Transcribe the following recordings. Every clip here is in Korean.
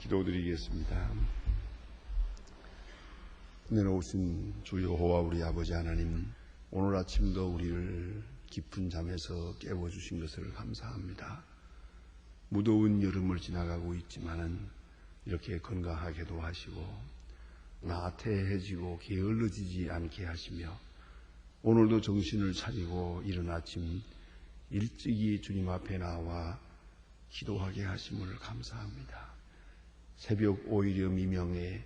기도드리겠습니다. 내려오신 주 여호와 우리 아버지 하나님, 오늘 아침도 우리를 깊은 잠에서 깨워주신 것을 감사합니다. 무더운 여름을 지나가고 있지만은 이렇게 건강하게도 하시고 나태해지고 게을러지지 않게 하시며 오늘도 정신을 차리고 이른 아침 일찍이 주님 앞에 나와 기도하게 하심을 감사합니다. 새벽 오히려 미명에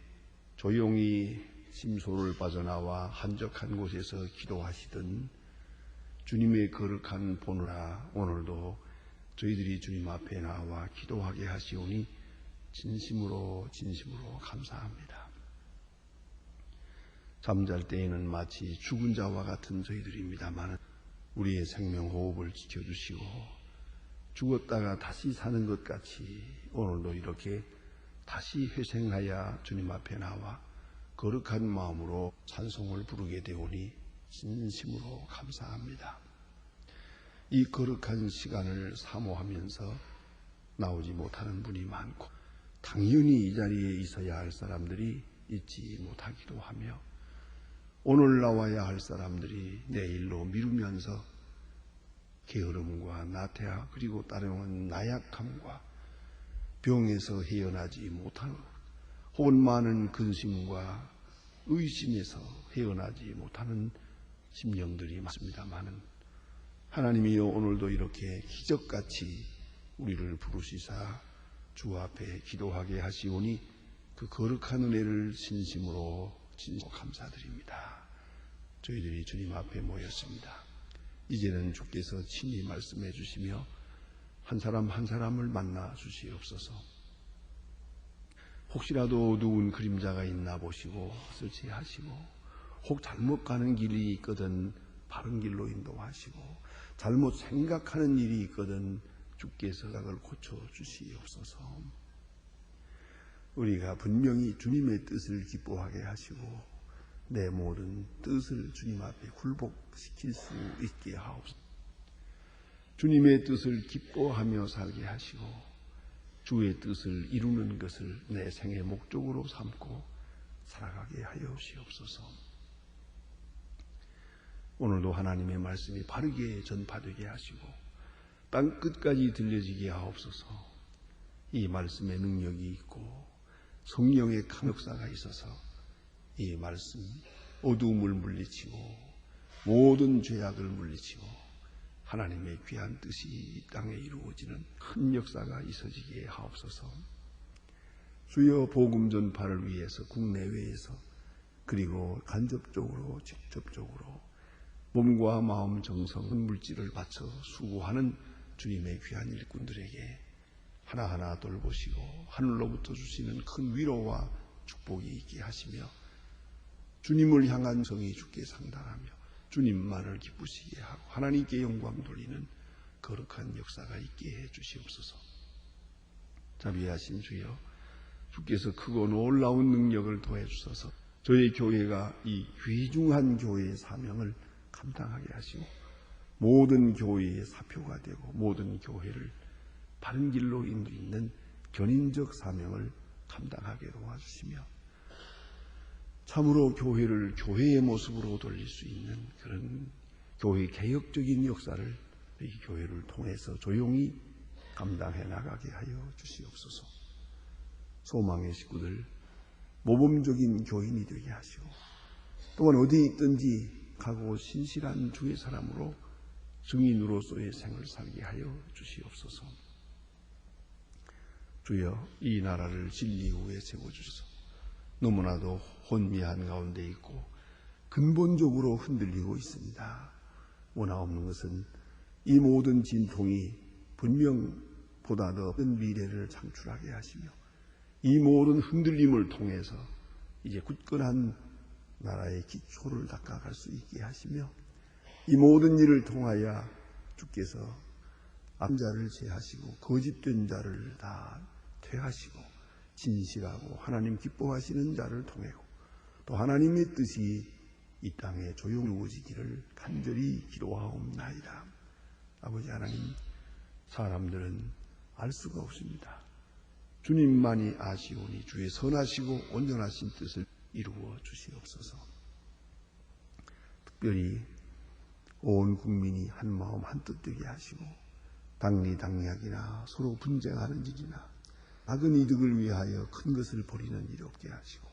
조용히 심소를 빠져나와 한적한 곳에서 기도하시던 주님의 거룩한 보느라 오늘도 저희들이 주님 앞에 나와 기도하게 하시오니 진심으로 감사합니다. 잠잘 때에는 마치 죽은 자와 같은 저희들입니다만 우리의 생명 호흡을 지켜주시고 죽었다가 다시 사는 것 같이 오늘도 이렇게 다시 회생하여 주님 앞에 나와 거룩한 마음으로 찬송을 부르게 되오니 진심으로 감사합니다. 이 거룩한 시간을 사모하면서 나오지 못하는 분이 많고 당연히 이 자리에 있어야 할 사람들이 있지 못하기도 하며 오늘 나와야 할 사람들이 내일로 미루면서 게으름과 나태함 그리고 따르는 나약함과 병에서 헤어나지 못하는 혹은 많은 근심과 의심에서 헤어나지 못하는 심령들이 많습니다만은 하나님이여 오늘도 이렇게 기적같이 우리를 부르시사 주 앞에 기도하게 하시오니 그 거룩한 은혜를 진심으로 감사드립니다. 저희들이 주님 앞에 모였습니다. 이제는 주께서 친히 말씀해 주시며 한 사람 한 사람을 만나 주시옵소서. 혹시라도 어두운 그림자가 있나 보시고 설치하시고 혹 잘못 가는 길이 있거든 바른 길로 인도하시고 잘못 생각하는 일이 있거든 주께서 그걸 고쳐주시옵소서. 우리가 분명히 주님의 뜻을 기뻐하게 하시고 내 모든 뜻을 주님 앞에 굴복시킬 수 있게 하옵소서. 주님의 뜻을 기뻐하며 살게 하시고 주의 뜻을 이루는 것을 내 생의 목적으로 삼고 살아가게 하여 주시옵소서. 오늘도 하나님의 말씀이 바르게 전파되게 하시고 땅 끝까지 들려지게 하옵소서. 이 말씀의 능력이 있고 성령의 강력사가 있어서 이 말씀 어두움을 물리치고 모든 죄악을 물리치고 하나님의 귀한 뜻이 이 땅에 이루어지는 큰 역사가 있어지게 하옵소서. 주여 복음 전파를 위해서 국내외에서 그리고 간접적으로 직접적으로 몸과 마음 정성 물질을 바쳐 수고하는 주님의 귀한 일꾼들에게 하나하나 돌보시고 하늘로부터 주시는 큰 위로와 축복이 있게 하시며 주님을 향한 정이 주께 상달하며 주님만을 기쁘시게 하고 하나님께 영광 돌리는 거룩한 역사가 있게 해 주시옵소서. 자비하신 주여, 주께서 크고 놀라운 능력을 더해 주셔서 저희 교회가 이 귀중한 교회의 사명을 감당하게 하시고 모든 교회의 사표가 되고 모든 교회를 바른 길로 인도하는 견인적 사명을 감당하게 도와주시며 참으로 교회를 교회의 모습으로 돌릴 수 있는 그런 교회 개혁적인 역사를 이 교회를 통해서 조용히 감당해 나가게 하여 주시옵소서. 소망의 식구들 모범적인 교인이 되게 하시고 또한 어디 있든지 가고 신실한 주의 사람으로 증인으로서의 생을 살게 하여 주시옵소서. 주여 이 나라를 진리 위에 세워주소서. 너무나도 혼미한 가운데 있고 근본적으로 흔들리고 있습니다. 원하옵는 것은 이 모든 진통이 분명 보다 더 큰 미래를 창출하게 하시며 이 모든 흔들림을 통해서 이제 굳건한 나라의 기초를 닦아갈 수 있게 하시며 이 모든 일을 통하여 주께서 암자를 제하시고 거짓된 자를 다 퇴하시고 진실하고 하나님 기뻐하시는 자를 통하고 또 하나님의 뜻이 이 땅에 조용히 이루어지기를 간절히 기도하옵나이다. 아버지 하나님, 사람들은 알 수가 없습니다. 주님만이 아시오니 주의 선하시고 온전하신 뜻을 이루어 주시옵소서. 특별히 온 국민이 한마음 한뜻 되게 하시고 당리당략이나 서로 분쟁하는 일이나 작은 이득을 위하여 큰 것을 버리는 일이 없게 하시고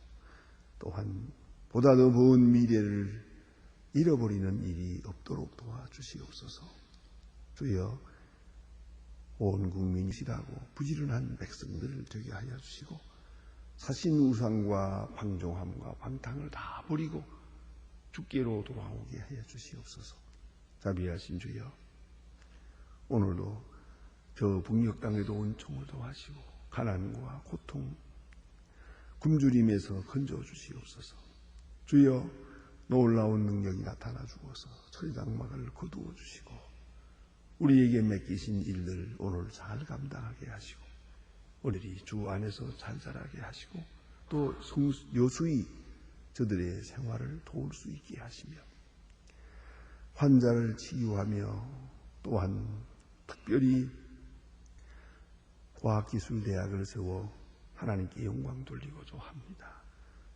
또한 보다 더 먼 미래를 잃어버리는 일이 없도록 도와주시옵소서. 주여, 온 국민이시라고 부지런한 백성들을 되게 하여 주시고 사신 우상과 방종함과 방탕을 다 버리고 주께로 돌아오게 하여 주시옵소서. 자비하신 주여, 오늘도 저 북녘 땅에도 은총을 더하시고 가난과 고통, 굶주림에서 건져 주시옵소서. 주여, 놀라운 능력이 나타나 주어서 철장막을 거두어 주시고 우리에게 맡기신 일들 오늘 잘 감당하게 하시고 우리들이 주 안에서 잘 자라게 하시고 또 여수히 저들의 생활을 도울 수 있게 하시며 환자를 치유하며 또한 특별히 과학기술대학을 세워 하나님께 영광 돌리고자 합니다.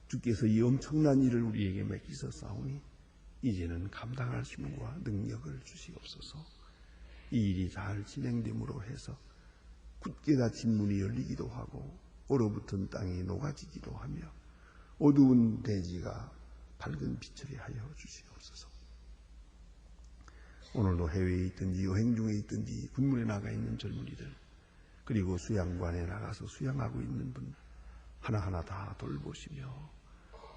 주께서 이 엄청난 일을 우리에게 맡기셨사오니 이제는 감당할 힘과 능력을 주시옵소서. 이 일이 잘 진행됨으로 해서 굳게 닫힌 문이 열리기도 하고 얼어붙은 땅이 녹아지기도 하며 어두운 대지가 밝은 빛을 하여 주시옵소서. 오늘도 해외에 있든지 여행 중에 있든지 군문에 나가 있는 젊은이들 그리고 수양관에 나가서 수양하고 있는 분 하나하나 다 돌보시며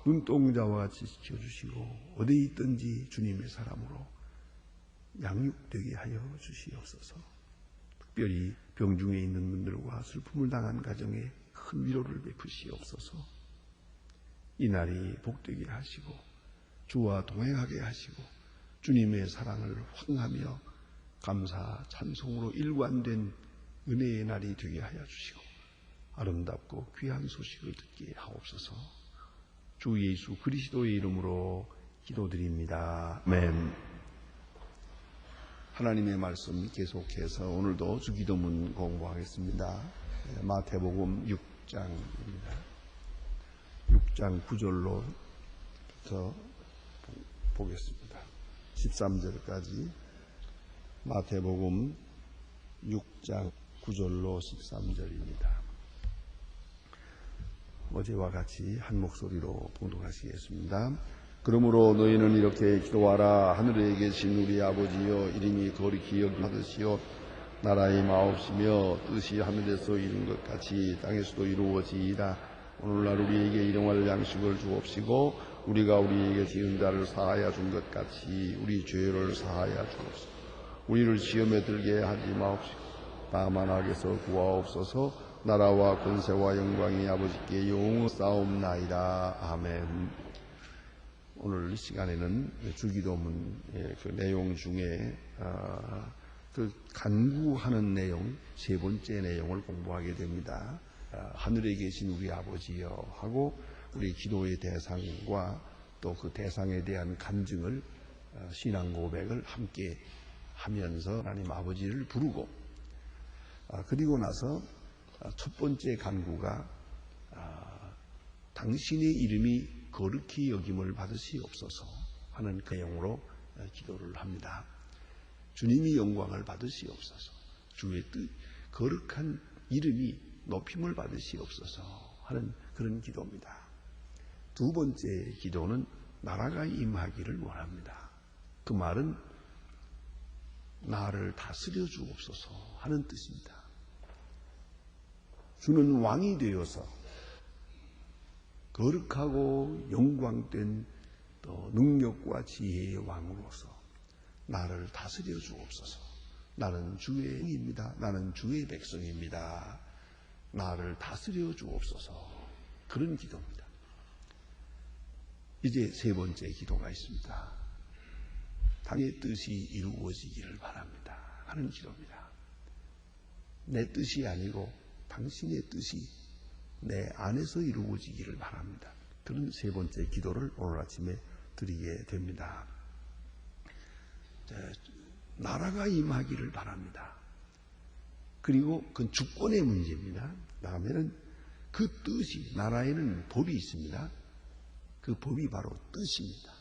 눈동자와 같이 지켜주시고 어디에 있든지 주님의 사람으로 양육되게 하여 주시옵소서. 특별히 병중에 있는 분들과 슬픔을 당한 가정에 큰 위로를 베푸시옵소서. 이날이 복되게 하시고 주와 동행하게 하시고 주님의 사랑을 확하며 감사 찬송으로 일관된 은혜의 날이 되게 하여 주시고 아름답고 귀한 소식을 듣게 하옵소서. 주 예수 그리스도의 이름으로 기도드립니다. 아멘. 하나님의 말씀 계속해서 오늘도 주기도문 공부하겠습니다. 마태복음 6장입니다. 6장 9절로부터 보겠습니다. 13절까지 마태복음 6장 9절로 13절입니다. 어제와 같이 한 목소리로 봉독하시겠습니다. 그러므로 너희는 이렇게 기도하라. 하늘에 계신 우리 아버지여, 이름이 거룩히 여김하듯이요 나라의 마옵시며 뜻이 하늘에서 이룬 것 같이 땅에서도 이루어지이다. 오늘날 우리에게 일용할 양식을 주옵시고 우리가 우리에게 지은 자를 사하여 준 것 같이 우리 죄를 사하여 주옵소서. 우리를 시험에 들게 하지 마옵시고 다만 악에서 구하옵소서. 나라와 권세와 영광이 아버지께 영원히 싸움나이다. 아멘. 오늘 이 시간에는 주기도문의 그 내용 중에 그 간구하는 내용 세 번째 내용을 공부하게 됩니다. 하늘에 계신 우리 아버지여 하고 우리 기도의 대상과 또 그 대상에 대한 간증을 신앙 고백을 함께 하면서 하나님 아버지를 부르고 그리고 나서 첫 번째 간구가 당신의 이름이 거룩히 여김을 받으시옵소서 하는 그 내용으로 기도를 합니다. 주님이 영광을 받으시옵소서. 주의 뜻 거룩한 이름이 높임을 받으시옵소서 하는 그런 기도입니다. 두 번째 기도는 나라가 임하기를 원합니다. 그 말은 나를 다스려 주옵소서 하는 뜻입니다. 주는 왕이 되어서 거룩하고 영광된 또 능력과 지혜의 왕으로서 나를 다스려 주옵소서. 나는 주의 영입니다. 나는 주의 백성입니다. 나를 다스려 주옵소서. 그런 기도입니다. 이제 세 번째 기도가 있습니다. 당의 뜻이 이루어지기를 바랍니다 하는 기도입니다. 내 뜻이 아니고 당신의 뜻이 내 안에서 이루어지기를 바랍니다. 그런 세 번째 기도를 오늘 아침에 드리게 됩니다. 나라가 임하기를 바랍니다. 그리고 그건 주권의 문제입니다. 나가면은 그 뜻이, 나라에는 법이 있습니다. 그 법이 바로 뜻입니다.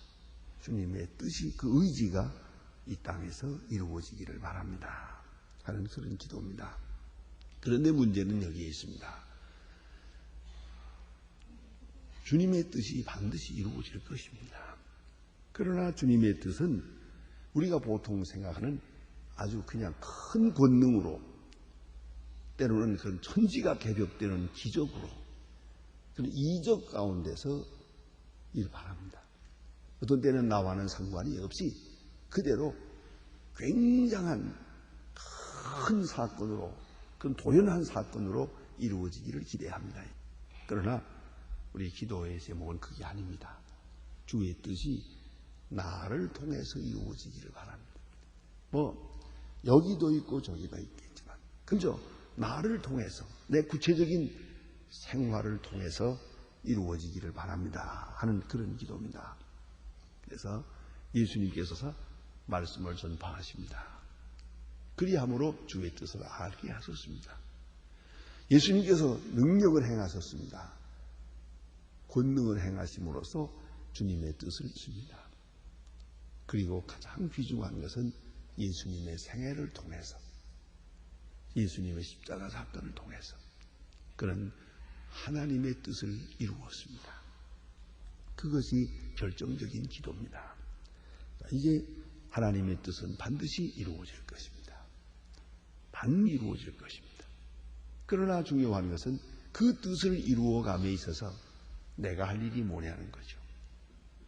주님의 뜻이, 그 의지가 이 땅에서 이루어지기를 바랍니다 하는 그런 기도입니다. 그런데 문제는 여기에 있습니다. 주님의 뜻이 반드시 이루어질 것입니다. 그러나 주님의 뜻은 우리가 보통 생각하는 아주 그냥 큰 권능으로, 때로는 그런 천지가 개벽되는 기적으로, 그런 이적 가운데서 일 바랍니다. 어떤 때는 나와는 상관이 없이 그대로 굉장한 큰 사건으로, 그런 도연한 사건으로 이루어지기를 기대합니다. 그러나 우리 기도의 제목은 그게 아닙니다. 주의 뜻이 나를 통해서 이루어지기를 바랍니다. 여기도 있고 저기도 있겠지만 그저 나를 통해서, 내 구체적인 생활을 통해서 이루어지기를 바랍니다 하는 그런 기도입니다. 그래서 예수님께서 말씀을 전파하십니다. 그리함으로 주의 뜻을 알게 하셨습니다. 예수님께서 능력을 행하셨습니다. 권능을 행하심으로써 주님의 뜻을 이룹니다. 그리고 가장 귀중한 것은 예수님의 생애를 통해서, 예수님의 십자가 사건을 통해서 그런 하나님의 뜻을 이루었습니다. 그것이 결정적인 기도입니다. 이제 하나님의 뜻은 반드시 이루어질 것입니다. 반드시 이루어질 것입니다. 그러나 중요한 것은 그 뜻을 이루어감에 있어서 내가 할 일이 뭐냐는 거죠.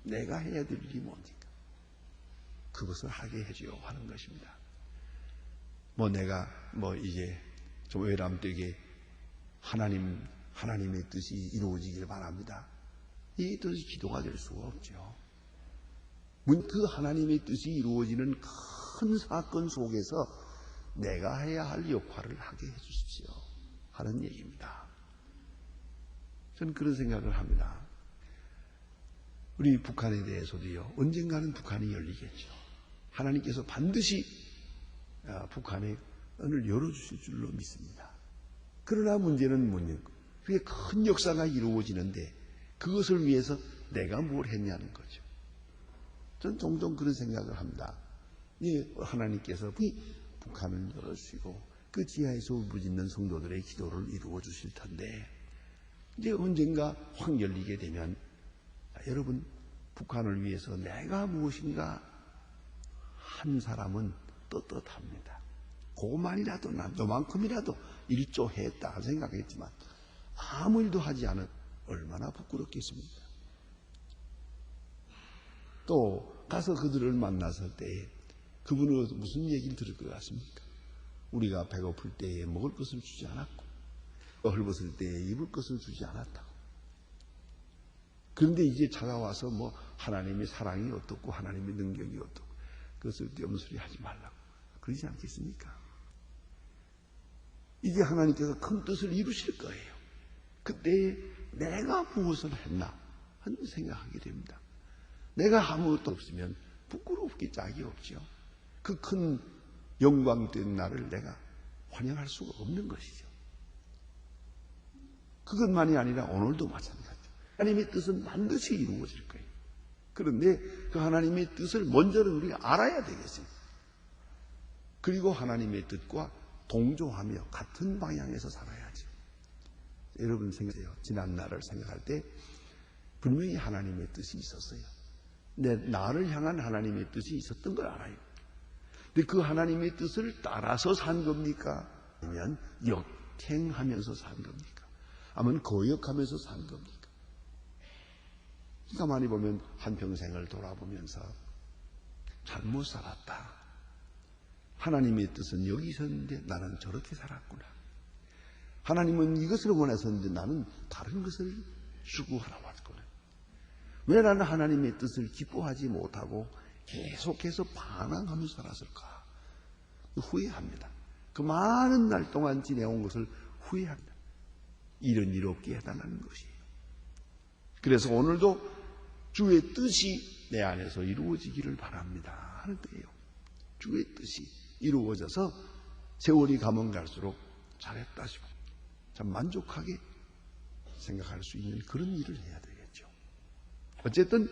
내가 해야 될 일이 뭡니까? 그것을 하게 해줘요 하는 것입니다. 내가 이제 좀 외람되게 하나님의 뜻이 이루어지길 바랍니다. 이 뜻이 기도가 될 수가 없죠. 그 하나님의 뜻이 이루어지는 큰 사건 속에서 내가 해야 할 역할을 하게 해주십시오 하는 얘기입니다. 저는 그런 생각을 합니다. 우리 북한에 대해서도요, 언젠가는 북한이 열리겠죠. 하나님께서 반드시 북한의 문을 열어주실 줄로 믿습니다. 그러나 문제는 뭐냐고, 그게 큰 역사가 이루어지는데 그것을 위해서 내가 뭘 했냐는 거죠. 저는 종종 그런 생각을 합니다. 하나님께서 북한을 열어주시고 그 지하에서 울부짖는 성도들의 기도를 이루어 주실 텐데, 이제 언젠가 확 열리게 되면 여러분, 북한을 위해서 내가 무엇인가 한 사람은 떳떳합니다. 그만이라도, 너만큼이라도 일조했다 생각했지만 아무 일도 하지 않은, 얼마나 부끄럽겠습니까? 또 가서 그들을 만났을 때 그분은 무슨 얘기를 들을 것 같습니까? 우리가 배고플 때에 먹을 것을 주지 않았고, 헐벗을 때에 입을 것을 주지 않았다고. 그런데 이제 찾아와서 하나님의 사랑이 어떻고 하나님의 능력이 어떻고 그것을 띄엄소리 하지 말라고 그러지 않겠습니까? 이제 하나님께서 큰 뜻을 이루실 거예요. 그때 내가 무엇을 했나 하는 생각하게 됩니다. 내가 아무것도 없으면 부끄럽기 짝이 없죠. 그 큰 영광된 날을 내가 환영할 수가 없는 것이죠. 그것만이 아니라 오늘도 마찬가지죠. 하나님의 뜻은 반드시 이루어질 거예요. 그런데 그 하나님의 뜻을 먼저는 우리가 알아야 되겠어요. 그리고 하나님의 뜻과 동조하며 같은 방향에서 살아야죠. 여러분 생각하세요. 지난 날을 생각할 때 분명히 하나님의 뜻이 있었어요. 나를 향한 하나님의 뜻이 있었던 걸 알아요. 근데 그 하나님의 뜻을 따라서 산 겁니까? 아니면 역행하면서 산 겁니까? 아니면 거역하면서 산 겁니까? 가만히 보면 한평생을 돌아보면서 잘못 살았다. 하나님의 뜻은 여기 있었는데 나는 저렇게 살았구나. 하나님은 이것을 원하셨는데 나는 다른 것을 추구하러 왔구나. 왜 나는 하나님의 뜻을 기뻐하지 못하고 계속해서 반항하면서 살았을까? 후회합니다. 그 많은 날 동안 지내온 것을 후회합니다. 이런 일 없게 해달라는 것이에요. 그래서 오늘도 주의 뜻이 내 안에서 이루어지기를 바랍니다 하는 거예요. 주의 뜻이 이루어져서 세월이 가면 갈수록 잘했다 싶어. 참 만족하게 생각할 수 있는 그런 일을 해야 되겠죠. 어쨌든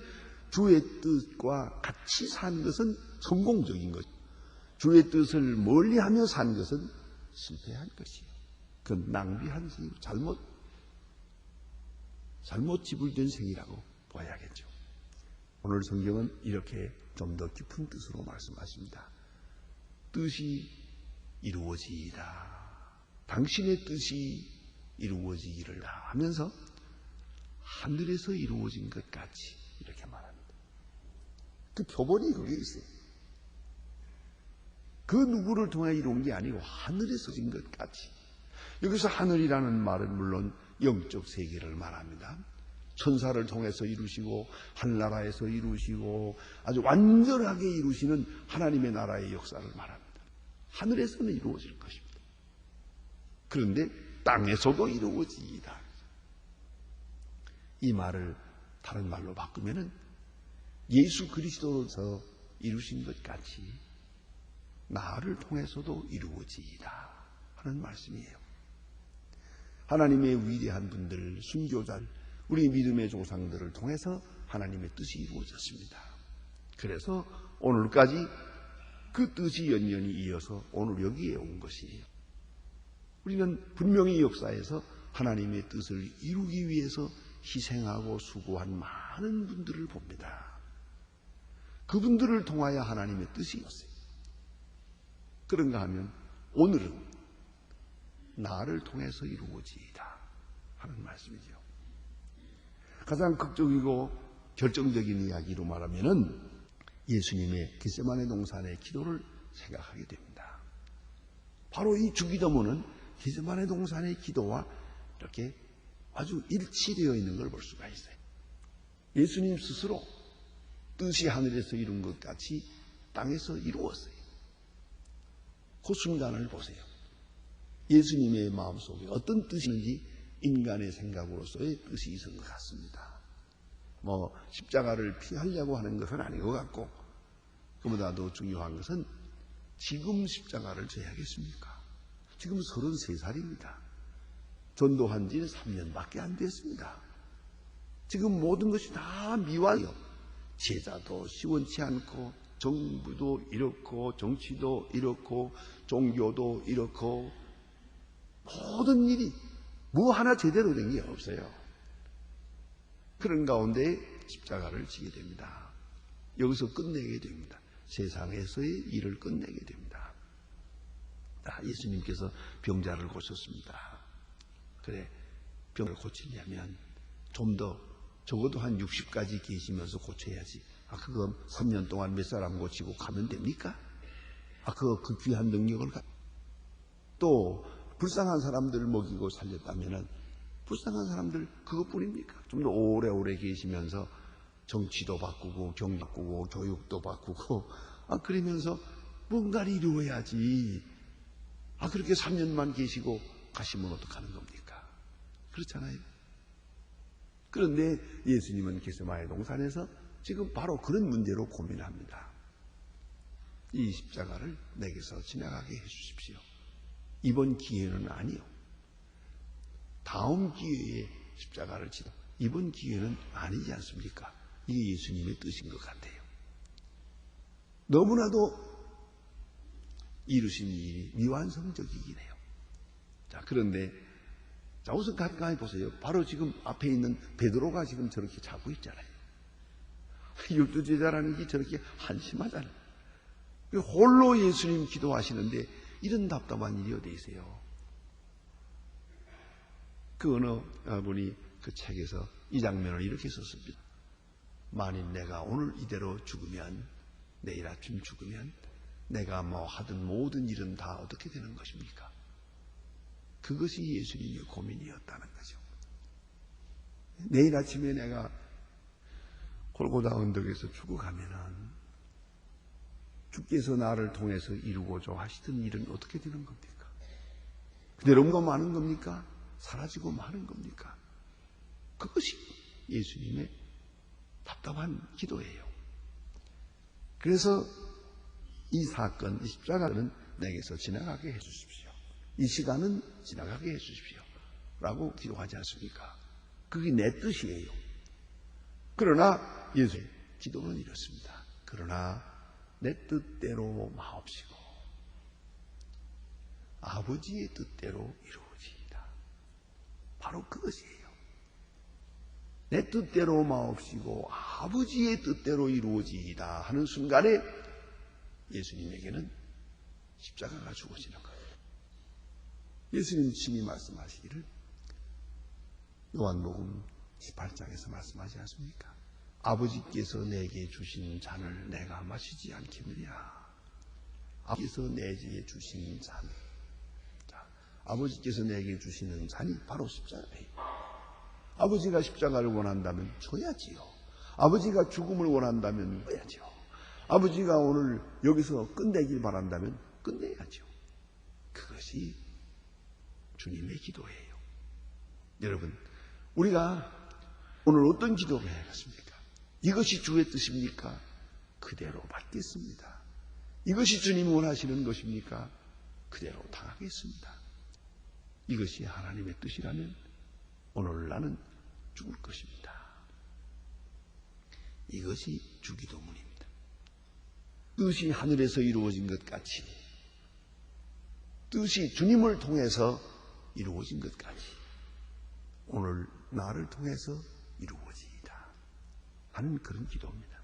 주의 뜻과 같이 산 것은 성공적인 것, 주의 뜻을 멀리하며 산 것은 실패한 것이에요. 그건 낭비한 생, 잘못 지불된 생이라고 봐야겠죠. 오늘 성경은 이렇게 좀 더 깊은 뜻으로 말씀하십니다. 뜻이 이루어지이다. 당신의 뜻이 이루어지기를 하면서 하늘에서 이루어진 것 같이 이렇게 말합니다. 그 표본이 거기에 있어요. 그 누구를 통해 이루은 게 아니고 하늘에서 진 것 같이. 여기서 하늘이라는 말은 물론 영적 세계를 말합니다. 천사를 통해서 이루시고 한나라에서 이루시고 아주 완전하게 이루시는 하나님의 나라의 역사를 말합니다. 하늘에서는 이루어질 것입니다. 그런데 땅에서도 이루어지이다. 이 말을 다른 말로 바꾸면은 예수 그리스도로서 이루신 것 같이 나를 통해서도 이루어지이다 하는 말씀이에요. 하나님의 위대한 분들, 순교자, 우리 믿음의 조상들을 통해서 하나님의 뜻이 이루어졌습니다. 그래서 오늘까지 그 뜻이 연연히 이어서 오늘 여기에 온 것이에요. 우리는 분명히 역사에서 하나님의 뜻을 이루기 위해서 희생하고 수고한 많은 분들을 봅니다. 그분들을 통하여 하나님의 뜻이 있었어요. 그런가 하면 오늘은 나를 통해서 이루어지이다 하는 말씀이죠. 가장 극적이고 결정적인 이야기로 말하면은 예수님의 겟세마네 동산의 기도를 생각하게 됩니다. 바로 이 주기도문은 겟세마네 동산의 기도와 이렇게 아주 일치되어 있는 걸 볼 수가 있어요. 예수님 스스로 뜻이 하늘에서 이룬 것 같이 땅에서 이루었어요. 그 순간을 보세요. 예수님의 마음속에 어떤 뜻이 있는지 인간의 생각으로서의 뜻이 있은 것 같습니다. 십자가를 피하려고 하는 것은 아닌 것 같고, 그보다 더 중요한 것은 지금 십자가를 져야겠습니까? 지금 33살입니다. 전도한 지는 3년밖에 안 됐습니다. 지금 모든 것이 다 미완이요. 제자도 시원치 않고, 정부도 이렇고, 정치도 이렇고, 종교도 이렇고, 모든 일이 뭐 하나 제대로 된 게 없어요. 그런 가운데 십자가를 지게 됩니다. 여기서 끝내게 됩니다. 세상에서의 일을 끝내게 됩니다. 예수님께서 병자를 고쳤습니다. 그래, 병을 고치려면 좀 더 적어도 한 60까지 계시면서 고쳐야지. 그거 3년 동안 몇 사람 고치고 가면 됩니까? 그거 그 귀한 능력을 또 불쌍한 사람들을 먹이고 살렸다면은 불쌍한 사람들 그것뿐입니까? 좀 더 오래오래 계시면서 정치도 바꾸고 경 바꾸고 교육도 바꾸고 그러면서 뭔가를 이루어야지. 그렇게 3년만 계시고 가시면 어떡하는 겁니까? 그렇잖아요. 그런데 예수님은 겟세마네 동산에서 지금 바로 그런 문제로 고민합니다. 이 십자가를 내게서 지나가게 해주십시오. 이번 기회는 아니요. 다음 기회에 십자가를 지나 이번 기회는 아니지 않습니까? 이게 예수님의 뜻인 것 같아요. 너무나도 이루신 일이 미완성적이긴 해요. 그런데 우선 가까이 보세요. 바로 지금 앞에 있는 베드로가 지금 저렇게 자고 있잖아요. 12제자라는 게 저렇게 한심하잖아요. 홀로 예수님 기도하시는데 이런 답답한 일이 어디 있어요? 그 어느 분이 그 책에서 이 장면을 이렇게 썼습니다. 만일 내가 오늘 이대로 죽으면, 내일 아침 죽으면 내가 하던 모든 일은 다 어떻게 되는 것입니까? 그것이 예수님의 고민이었다는 거죠. 내일 아침에 내가 골고다 언덕에서 죽어가면은 주께서 나를 통해서 이루고자 하시던 일은 어떻게 되는 겁니까? 그대로 마는 겁니까? 사라지고 마는 겁니까? 그것이 예수님의 답답한 기도예요. 그래서 이 사건, 이 십자가는 내게서 지나가게 해주십시오. 이 시간은 지나가게 해주십시오. 라고 기도하지 않습니까? 그게 내 뜻이에요. 그러나 예수의 기도는 이렇습니다. 그러나 내 뜻대로 마옵시고 아버지의 뜻대로 이루어지이다. 바로 그것이에요. 내 뜻대로 마옵시고 아버지의 뜻대로 이루어지이다 하는 순간에 예수님에게는 십자가가 주어지는 거예요. 예수님 친히 말씀하시기를 요한복음 18장에서 말씀하지 않습니까? 아버지께서 내게 주신 잔을 내가 마시지 않겠느냐. 아버지께서 내게 주신 잔. 아버지께서 내게 주시는 잔이 바로 십자가예요. 아버지가 십자가를 원한다면 줘야지요. 아버지가 죽음을 원한다면 줘야지요. 아버지가 오늘 여기서 끝내길 바란다면 끝내야죠. 그것이 주님의 기도예요. 여러분, 우리가 오늘 어떤 기도를 해야겠습니까? 이것이 주의 뜻입니까? 그대로 받겠습니다. 이것이 주님이 원하시는 것입니까? 그대로 당하겠습니다. 이것이 하나님의 뜻이라면 오늘 나는 죽을 것입니다. 이것이 주기도문입니다. 뜻이 하늘에서 이루어진 것 같이 뜻이 주님을 통해서 이루어진 것 같이 오늘 나를 통해서 이루어지이다 하는 그런 기도입니다.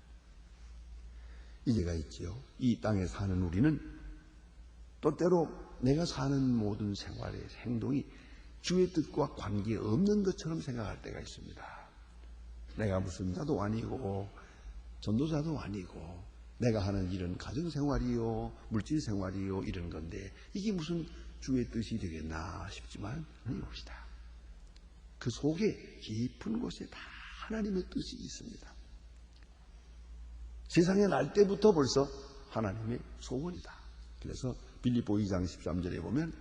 이제가 있지요. 이 땅에 사는 우리는 또 때로 내가 사는 모든 생활의 행동이 주의 뜻과 관계없는 것처럼 생각할 때가 있습니다. 내가 무슨 자도 아니고 전도자도 아니고 내가 하는 일은 가정생활이요 물질생활이요 이런 건데 이게 무슨 주의 뜻이 되겠나 싶지만 아니옵시다. 그 속에 깊은 곳에 다 하나님의 뜻이 있습니다. 세상에 날 때부터 벌써 하나님의 소원이다. 그래서 빌립보 2장 13절에 보면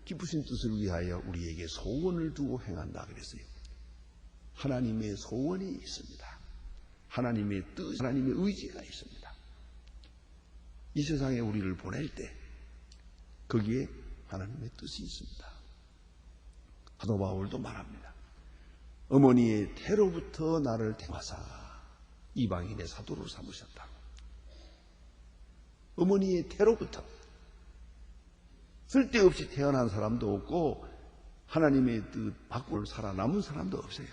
기쁘신 뜻을 위하여 우리에게 소원을 두고 행한다 그랬어요. 하나님의 소원이 있습니다. 하나님의 뜻, 하나님의 의지가 있습니다. 이 세상에 우리를 보낼 때 거기에 하나님의 뜻이 있습니다. 사도 바울도 말합니다. 어머니의 태로부터 나를 택하사 이방인의 사도로 삼으셨다고. 어머니의 태로부터 쓸데없이 태어난 사람도 없고 하나님의 뜻 밖으로 살아남은 사람도 없어요.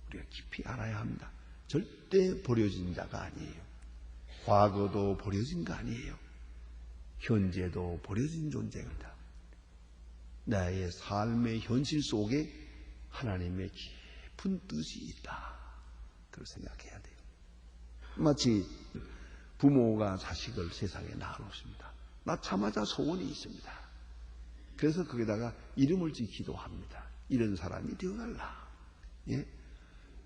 우리가 깊이 알아야 합니다. 절대 버려진 자가 아니에요. 과거도 버려진 거 아니에요. 현재도 버려진 존재입니다. 나의 삶의 현실 속에 하나님의 깊은 뜻이 있다. 그걸 생각해야 돼요. 마치 부모가 자식을 세상에 낳아놓습니다. 낳자마자 소원이 있습니다. 그래서 거기다가 이름을 짓기도 합니다. 이런 사람이 되어달라. 예?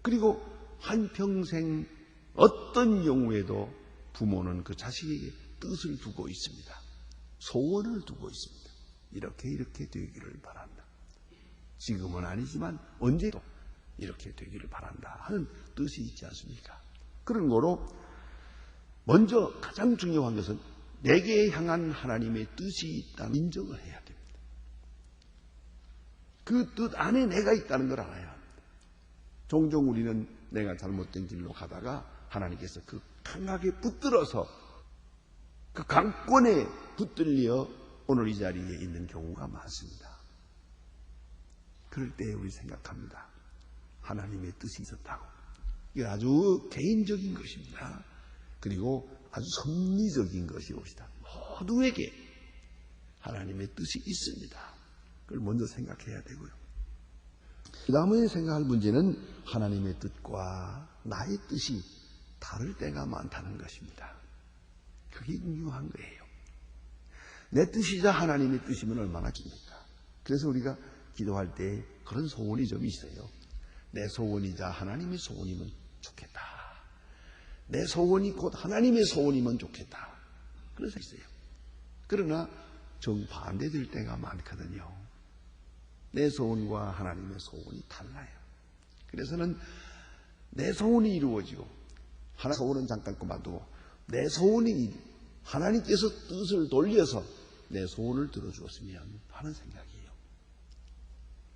그리고 한평생 어떤 경우에도 부모는 그 자식에게 뜻을 두고 있습니다. 소원을 두고 있습니다. 이렇게 되기를 바란다. 지금은 아니지만 언제도 이렇게 되기를 바란다 하는 뜻이 있지 않습니까? 그런 거로 먼저 가장 중요한 것은 내게 향한 하나님의 뜻이 있다는 인정을 해야 됩니다. 그 뜻 안에 내가 있다는 걸 알아야 합니다. 종종 우리는 내가 잘못된 길로 가다가 하나님께서 그 강하게 붙들어서 그 강권에 붙들려 오늘 이 자리에 있는 경우가 많습니다. 그럴 때 우리 생각합니다. 하나님의 뜻이 있었다고. 이게 아주 개인적인 것입니다. 그리고 아주 섭리적인 것이옵시다. 모두에게 하나님의 뜻이 있습니다. 그걸 먼저 생각해야 되고요. 그 다음에 생각할 문제는 하나님의 뜻과 나의 뜻이 다를 때가 많다는 것입니다. 그게 중요한 거예요. 내 뜻이자 하나님의 뜻이면 얼마나 깁니까? 그래서 우리가 기도할 때 그런 소원이 좀 있어요. 내 소원이자 하나님의 소원이면 좋겠다. 내 소원이 곧 하나님의 소원이면 좋겠다. 그래서 있어요. 그러나 정반대될 때가 많거든요. 내 소원과 하나님의 소원이 달라요. 그래서는 내 소원이 이루어지고 하나님의 소원은 잠깐 그만두고 내 소원이 하나님께서 뜻을 돌려서 내 소원을 들어주었으면 하는 생각이에요.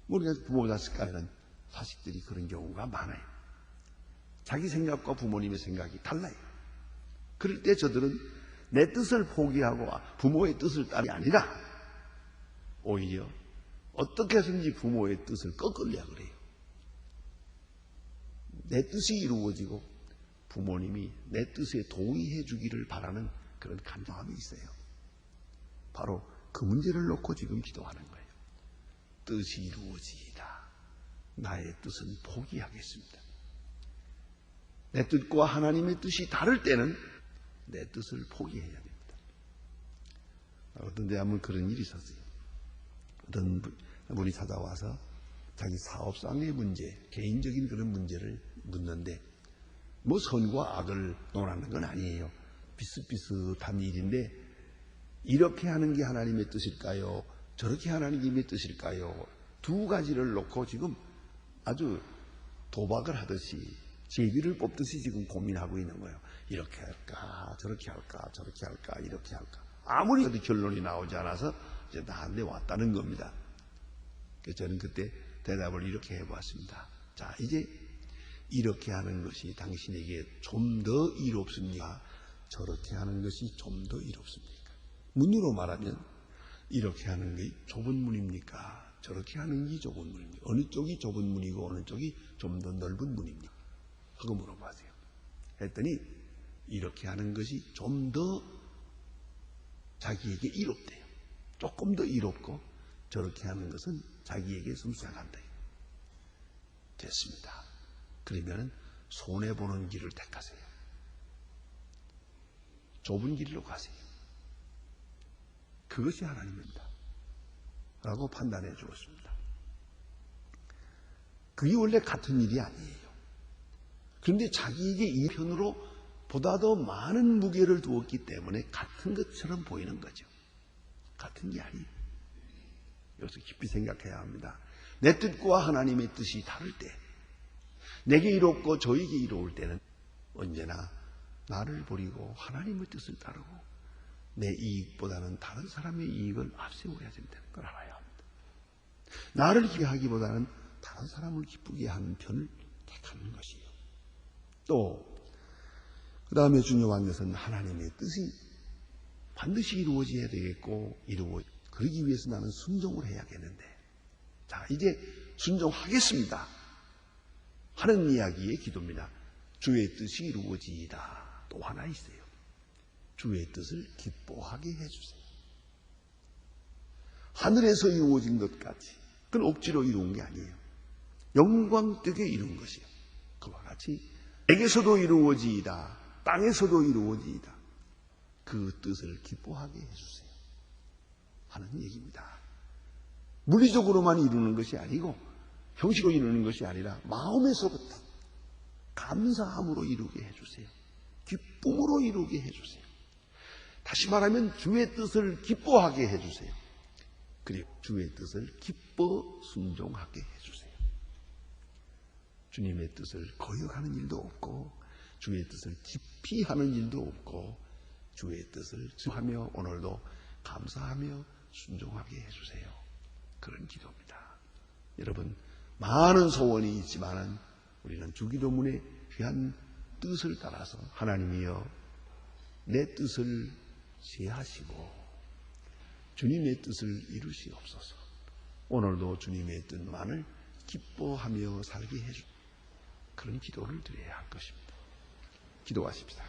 우리가 부모 자식 간에는 자식들이 그런 경우가 많아요. 자기 생각과 부모님의 생각이 달라요. 그럴 때 저들은 내 뜻을 포기하고 부모의 뜻을 따르기 아니라 오히려 어떻게 해서든지 부모의 뜻을 꺾으려고 그래요. 내 뜻이 이루어지고 부모님이 내 뜻에 동의해 주기를 바라는 그런 간절함이 있어요. 바로 그 문제를 놓고 지금 기도하는 거예요. 뜻이 이루어지이다. 나의 뜻은 포기하겠습니다. 내 뜻과 하나님의 뜻이 다를 때는 내 뜻을 포기해야 됩니다. 어떤 데 한번 그런 일이 있었어요. 어떤 분이 찾아와서 자기 사업상의 문제, 개인적인 그런 문제를 묻는데 뭐 선과 악을 논하는 건 아니에요. 비슷비슷한 일인데 이렇게 하는 게 하나님의 뜻일까요? 저렇게 하나님의 뜻일까요? 두 가지를 놓고 지금 아주 도박을 하듯이 제비를 뽑듯이 지금 고민하고 있는 거예요. 이렇게 할까, 저렇게 할까, 저렇게 할까, 이렇게 할까. 아무리 결론이 나오지 않아서 이제 나한테 왔다는 겁니다. 그래서 저는 그때 대답을 이렇게 해보았습니다. 자, 이제 이렇게 하는 것이 당신에게 좀 더 이롭습니까? 저렇게 하는 것이 좀 더 이롭습니까? 문으로 말하면 이렇게 하는 게 좁은 문입니까? 저렇게 하는 게 좁은 문입니까? 어느 쪽이 좁은 문이고 어느 쪽이 좀 더 넓은 문입니까? 하고 물어보세요. 했더니 이렇게 하는 것이 좀 더 자기에게 이롭대요. 조금 더 이롭고 저렇게 하는 것은 자기에게 슴슴한다. 됐습니다. 그러면 손해보는 길을 택하세요. 좁은 길로 가세요. 그것이 하나님입니다. 라고 판단해 주었습니다. 그게 원래 같은 일이 아니에요. 그런데 자기에게 이 편으로 보다 더 많은 무게를 두었기 때문에 같은 것처럼 보이는 거죠. 같은 게 아니에요. 여기서 깊이 생각해야 합니다. 내 뜻과 하나님의 뜻이 다를 때, 내게 이롭고 저에게 이로울 때는 언제나 나를 버리고 하나님의 뜻을 따르고 내 이익보다는 다른 사람의 이익을 앞세워야 된다는 걸 알아야 합니다. 나를 기쁘게 하기보다는 다른 사람을 기쁘게 하는 편을 택하는 것이에요. 또 그 다음에 중요한 것은 하나님의 뜻이 반드시 이루어져야 되겠고 그러기 위해서 나는 순종을 해야겠는데, 자, 이제 순종하겠습니다 하는 이야기의 기도입니다. 주의 뜻이 이루어지이다. 또 하나 있어요. 주의 뜻을 기뻐하게 해주세요. 하늘에서 이루어진 것 같이, 그건 억지로 이룬 게 아니에요. 영광되게 이룬 것이에요. 그와 같이 내게서도 이루어지이다. 땅에서도 이루어지이다. 그 뜻을 기뻐하게 해주세요 하는 얘기입니다. 물리적으로만 이루는 것이 아니고 형식으로 이루는 것이 아니라 마음에서부터 감사함으로 이루게 해주세요. 기쁨으로 이루게 해주세요. 다시 말하면 주의 뜻을 기뻐하게 해주세요. 그리고 주의 뜻을 기뻐 순종하게 해주세요. 주님의 뜻을 거역하는 일도 없고 주의 뜻을 깊이 하는 일도 없고 주의 뜻을 하며 오늘도 감사하며 순종하게 해주세요. 그런 기도입니다. 여러분, 많은 소원이 있지만은 우리는 주기도문의 귀한 뜻을 따라서 하나님이여 내 뜻을 제하시고 주님의 뜻을 이루시옵소서. 오늘도 주님의 뜻만을 기뻐하며 살게 해주 그런 기도를 드려야 할 것입니다. 기도하십시다.